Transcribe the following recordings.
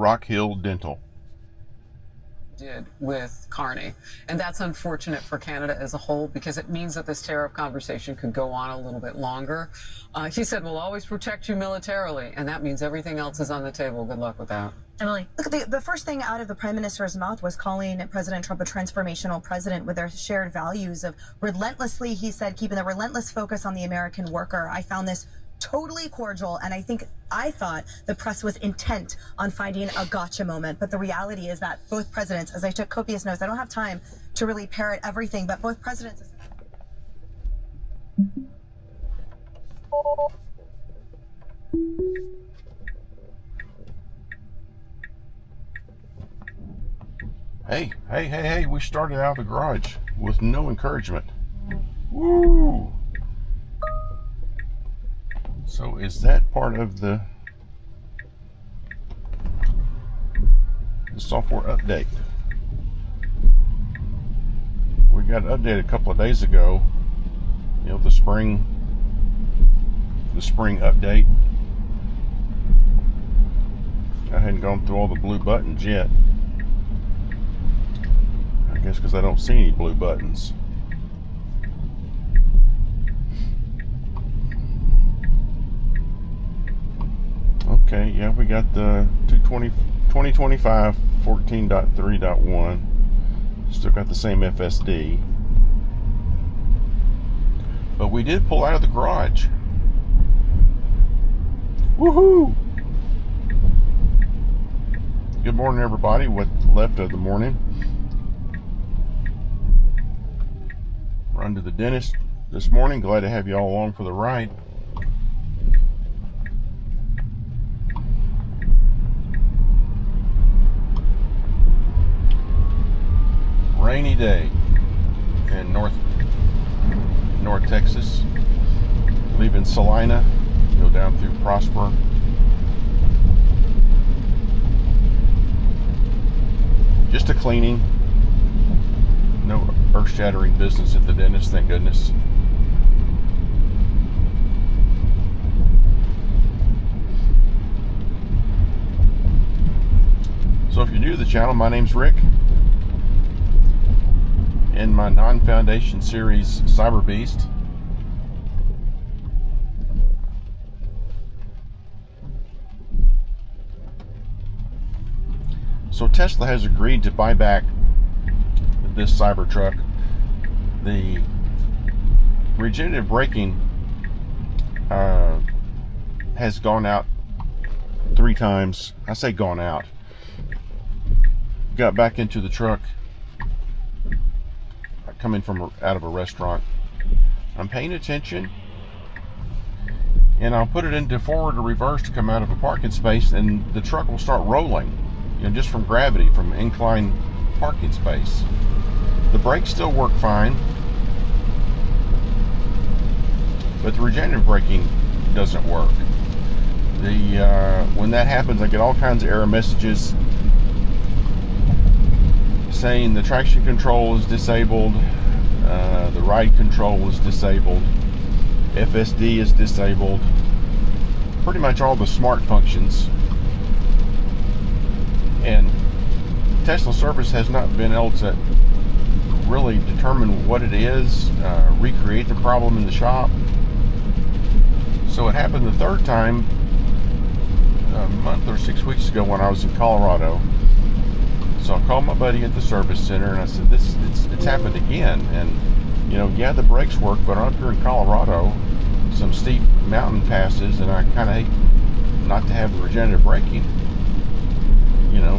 Rock Hill Dental did with Carney. And that's unfortunate for Canada as a whole, because it means that this tariff conversation could go on a little bit longer. He said, we'll always protect you militarily, and that means everything else is on the table. Good luck with that. Emily. Look, the first thing out of the Prime Minister's mouth was calling President Trump a transformational president with their shared values of relentlessly, he said, keeping the relentless focus on the American worker. I found this totally cordial, and I thought the press was intent on finding a gotcha moment, but the reality is that both presidents, as I took copious notes, I don't have time to really parrot everything, but both presidents. Hey, we started out of the garage with no encouragement. Woo! So is that part of the software update? We got an update a couple of days ago. You know, the spring update. I hadn't gone through all the blue buttons yet. I guess because I don't see any blue buttons. Okay, yeah, we got the 2025 14.3.1. Still got the same FSD. But we did pull out of the garage. Woohoo! Good morning, everybody. What's left of the morning. Run to the dentist this morning. Glad to have you all along for the ride. Rainy day in North Texas. Leaving Salina, go down through Prosper. Just a cleaning. No earth-shattering business at the dentist, thank goodness. So if you're new to the channel, my name's Rick. In my non-foundation series, CyberBeast, so Tesla has agreed to buy back this CyberTruck. The regenerative braking has gone out 3 times. I say gone out. Got back into the truck coming from out of a restaurant. I'm paying attention, and I'll put it into forward or reverse to come out of a parking space, and the truck will start rolling, you know, just from gravity, from inclined parking space. The brakes still work fine, but the regenerative braking doesn't work. When that happens, I get all kinds of error messages saying the traction control is disabled, the ride control is disabled, FSD is disabled, pretty much all the smart functions. And Tesla service has not been able to really determine what it is, recreate the problem in the shop. So it happened the third time a month or 6 weeks ago when I was in Colorado. So I called my buddy at the service center and I said, it's happened again. And, you know, yeah, the brakes work, but I'm up here in Colorado, some steep mountain passes, and I kind of hate not to have the regenerative braking. You know,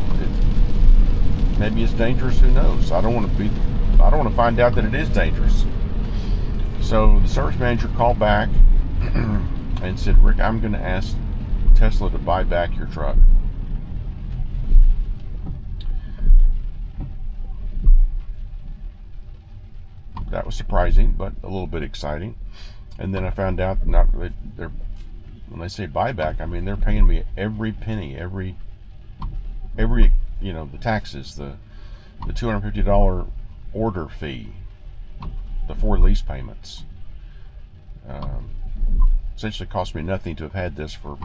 maybe it's dangerous, who knows? I don't want to find out that it is dangerous. So the service manager called back and said, Rick, I'm going to ask Tesla to buy back your truck. That was surprising, but a little bit exciting. And then I found out when they say buyback, I mean they're paying me every penny, every you know, the taxes, the $250 order fee, the 4 lease payments. Essentially cost me nothing to have had this for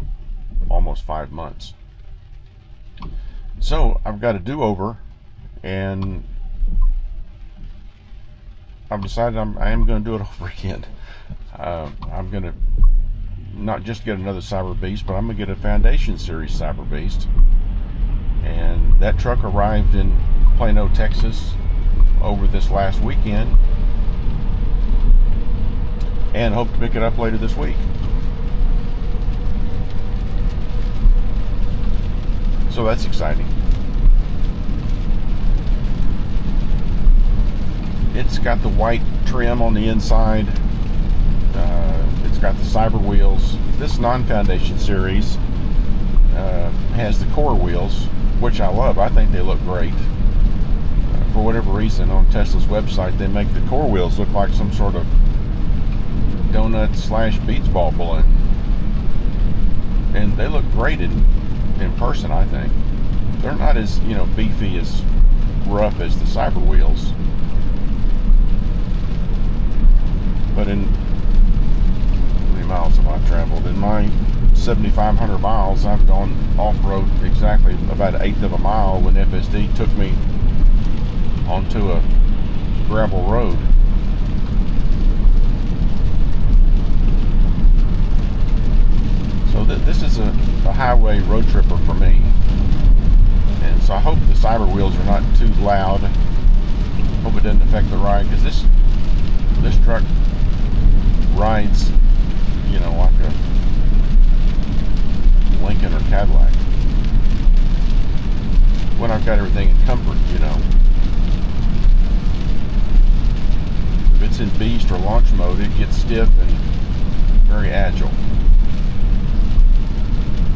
almost 5 months. So I've got a do-over, and I've decided I am going to do it over again. I'm going to not just get another CyberBeast, but I'm going to get a Foundation Series CyberBeast. And that truck arrived in Plano, Texas over this last weekend, and hope to pick it up later this week. So that's exciting. It's got the white trim on the inside. It's got the cyber wheels. This non-Foundation series has the core wheels, which I love. I think they look great. For whatever reason, on Tesla's website, they make the core wheels look like some sort of donut / beach ball balloon. And they look great in person, I think. They're not as, beefy, as rough as the cyber wheels. But in how many miles have I traveled? In my 7,500 miles, I've gone off-road exactly about 1/8 of a mile when FSD took me onto a gravel road. So this is a highway road tripper for me. And so I hope the cyber wheels are not too loud. Hope it doesn't affect the ride, because this truck rides, like a Lincoln or Cadillac. When I've got everything in comfort, If it's in beast or launch mode, it gets stiff and very agile.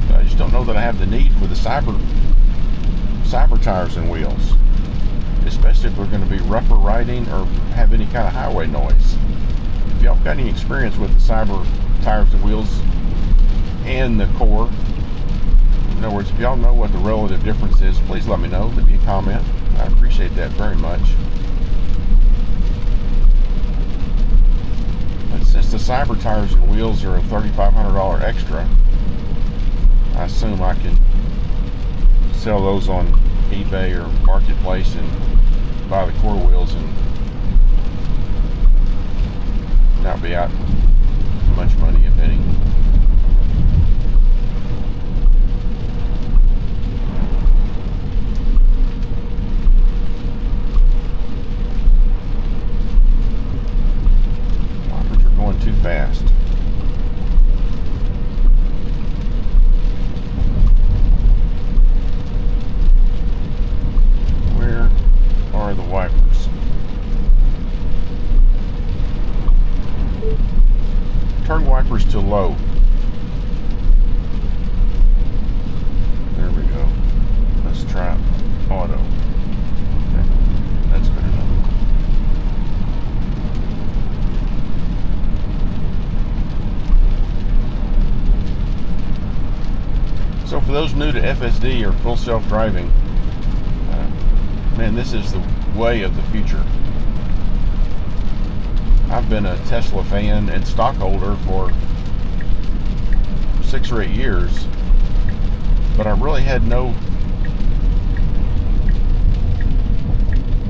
But I just don't know that I have the need for the cyber tires and wheels, especially if we're going to be rougher riding or have any kind of highway noise. If y'all got any experience with the cyber tires and wheels and the core, in other words, if y'all know what the relative difference is, please let me know. Leave me a comment. I appreciate that very much. But since the cyber tires and wheels are a $3,500 extra, I assume I can sell those on eBay or Marketplace and buy the core wheels and not be out much money, if any. Wipers are going too fast. Where are the wipers? Turn wipers to low. There we go. Let's try auto. Okay. That's good enough. So for those new to FSD or full self-driving, man, this is the way of the future. I've been a Tesla fan and stockholder for 6 or 8 years, but I really had no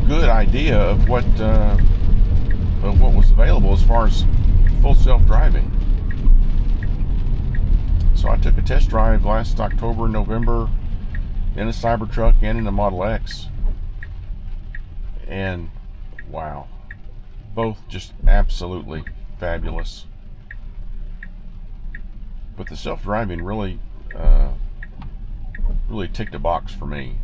good idea of what was available as far as full self-driving. So I took a test drive last October, November in a CyberTruck and in a Model X, and wow, both just absolutely fabulous. But the self-driving really ticked a box for me.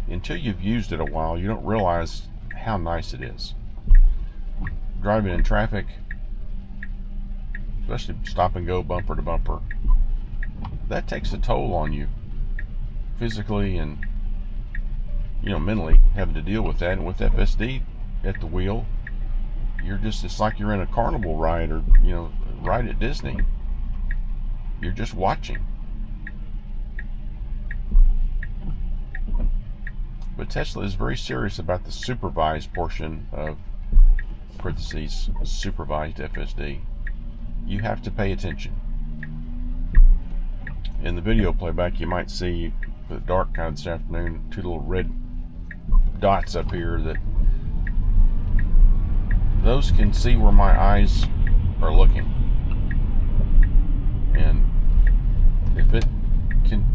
Until you've used it a while, you don't realize how nice it is. Driving in traffic, especially stop and go, bumper to bumper, that takes a toll on you physically and mentally, having to deal with that. And with FSD at the wheel, it's like you're in a carnival ride or ride at Disney. You're just watching. But Tesla is very serious about the supervised portion of supervised FSD. You have to pay attention. in the video playback, you might see the dark kind this afternoon, 2 little red dots up here, that those can see where my eyes are looking. And if it can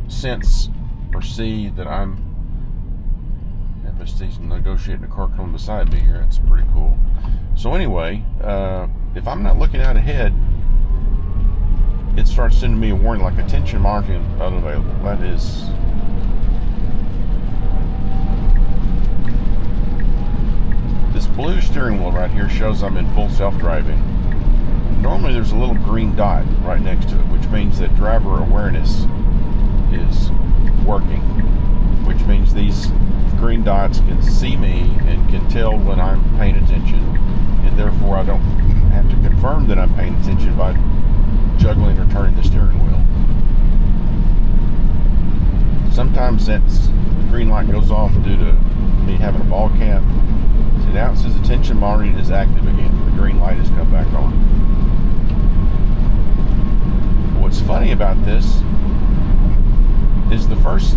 sense or see that I'm FSD's negotiating a car coming beside me here, it's pretty cool. So anyway, if I'm not looking out ahead, it starts sending me a warning like attention monitoring unavailable. That is this blue steering wheel right here shows I'm in full self-driving. Normally there's a little green dot right next to it, which means that driver awareness is working, which means these green dots can see me and can tell when I'm paying attention, and therefore I don't have to confirm that I'm paying attention by juggling or turning the steering wheel. Sometimes the green light goes off due to me having a ball cap. So now it says attention monitoring is active again. The green light has come back on. What's funny about this is the first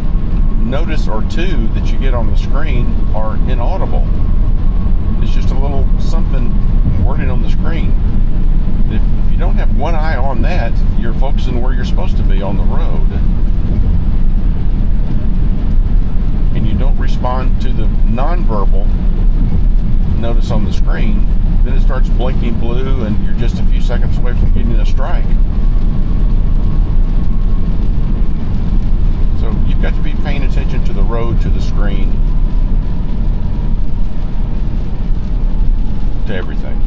notice or two that you get on the screen are inaudible. It's just a little something wording on the screen. If you don't have one eye on that, you're focusing where you're supposed to be on the road, and you don't respond to the nonverbal notice on the screen, then it starts blinking blue and you're just a few seconds away from getting a strike. So you've got to be paying attention to the road, to the screen, to everything.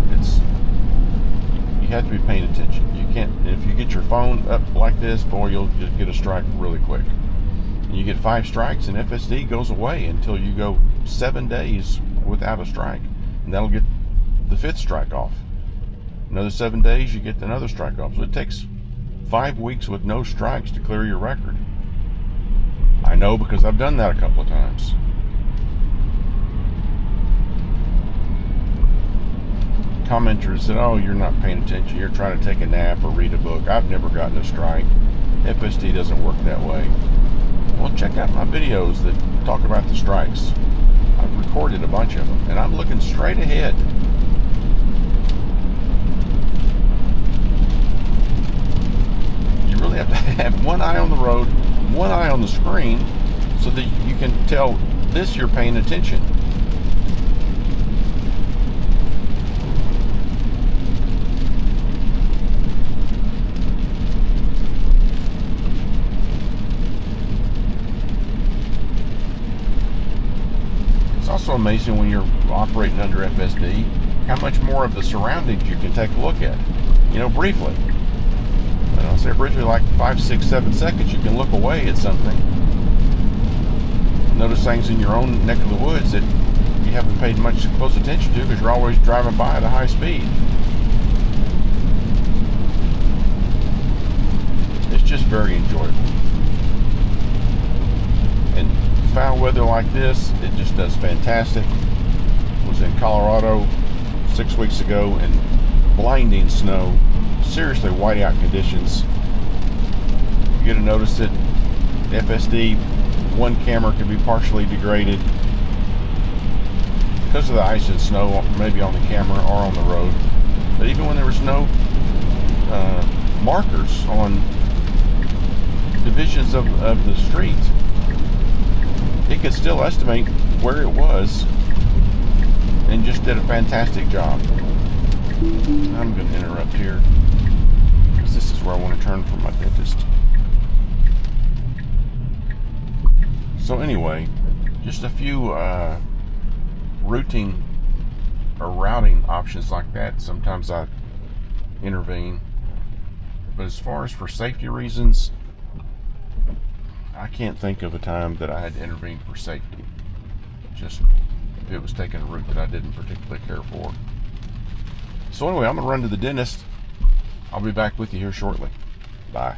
You have to be paying attention. You can't, if you get your phone up like this, boy, you'll just get a strike really quick. And you get 5 strikes and FSD goes away until you go 7 days without a strike. And that'll get the 5th strike off. Another 7 days, you get another strike off. So it takes 5 weeks with no strikes to clear your record. I know because I've done that a couple of times. Commenters said, oh, you're not paying attention, you're trying to take a nap or read a book. I've never gotten a strike. FSD doesn't work that way. Well, check out my videos that talk about the strikes. I've recorded a bunch of them, and I'm looking straight ahead. You really have to have one eye on the road, one eye on the screen, so that you can tell this you're paying attention. It's also amazing when you're operating under FSD how much more of the surroundings you can take a look at. You know, briefly. And I'll say briefly, like 5, 6, 7 seconds, you can look away at something. Notice things in your own neck of the woods that you haven't paid much close attention to because you're always driving by at a high speed. It's just very enjoyable. And foul weather like this, it just does fantastic. I was in Colorado 6 weeks ago in blinding snow, seriously whiteout conditions. You get to notice that FSD, one camera can be partially degraded because of the ice and snow, maybe on the camera or on the road. But even when there was no markers on divisions of the street, it could still estimate where it was and just did a fantastic job. I'm going to interrupt here because this is where I want to turn for my dentist. So anyway, just a few routing or routing options like that. Sometimes I intervene, but as far as for safety reasons, I can't think of a time that I had to intervene for safety. Just if it was taking a route that I didn't particularly care for. So anyway, I'm going to run to the dentist. I'll be back with you here shortly. Bye.